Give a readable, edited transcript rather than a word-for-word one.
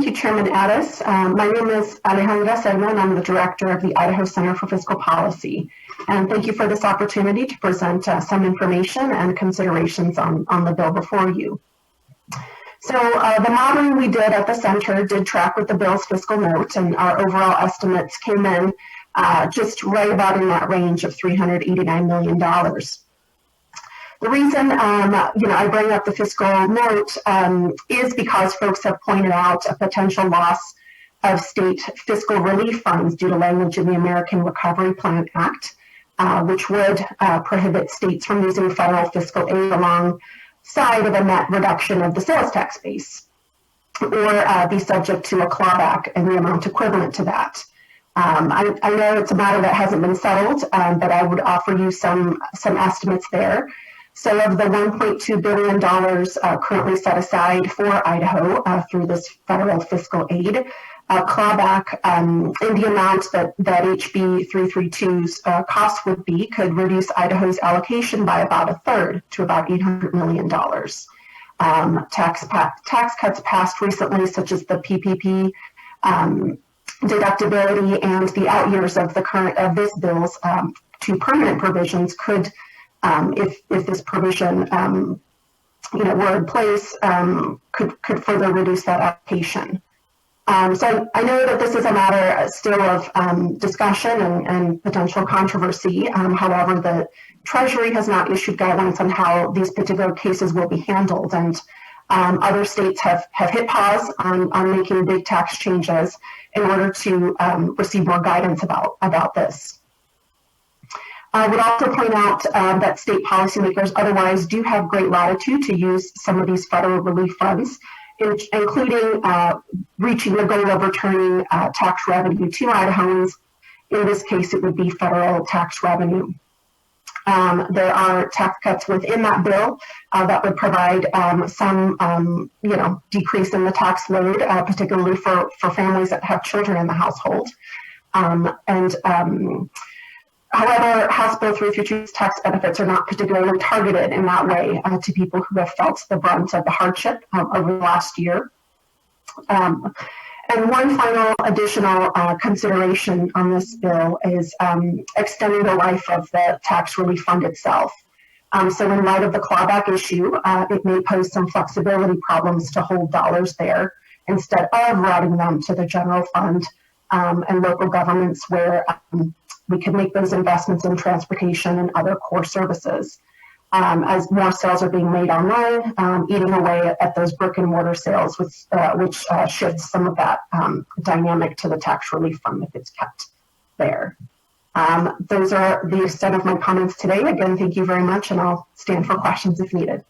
Thank you, Chairman Addis. My name is Alejandra Serna, and I'm the Director of the Idaho Center for Fiscal Policy. And thank you for this opportunity to present some information and considerations on the bill before you. So the modeling we did at the center did track with the bill's fiscal note, and our overall estimates came in just right about in that range of $389 million. The reason I bring up the fiscal note is because folks have pointed out a potential loss of state fiscal relief funds due to language in the American Recovery Plan Act, which would prohibit states from using federal fiscal aid alongside of a net reduction of the sales tax base, or be subject to a clawback and the amount equivalent to that. I know it's a matter that hasn't been settled, but I would offer you some estimates there. So of the $1.2 billion currently set aside for Idaho through this federal fiscal aid, clawback in the amount that HB332's cost would be could reduce Idaho's allocation by about a third to about $800 million. Tax cuts passed recently, such as the PPP deductibility and the out years of this bill's two permanent provisions could, if this provision were in place, could further reduce that allocation. So I know that this is a matter still of discussion and potential controversy. However, the Treasury has not issued guidelines on how these particular cases will be handled, and other states have hit pause on making big tax changes in order to receive more guidance about this. I would also point out that state policymakers otherwise do have great latitude to use some of these federal relief funds, including reaching the goal of returning tax revenue to Idahoans. In this case, it would be federal tax revenue. There are tax cuts within that bill that would provide some, decrease in the tax load, particularly for families that have children in the household. However, House Bill 332's tax benefits are not particularly targeted in that way to people who have felt the brunt of the hardship over the last year. And one final additional consideration on this bill is extending the life of the tax relief fund itself. So in light of the clawback issue, it may pose some flexibility problems to hold dollars there instead of routing them to the general fund and local governments where we can make those investments in transportation and other core services. As more sales are being made online, eating away at those brick and mortar sales, which shifts some of that dynamic to the tax relief fund if it's kept there. Those are the extent of my comments today. Again, thank you very much, and I'll stand for questions if needed.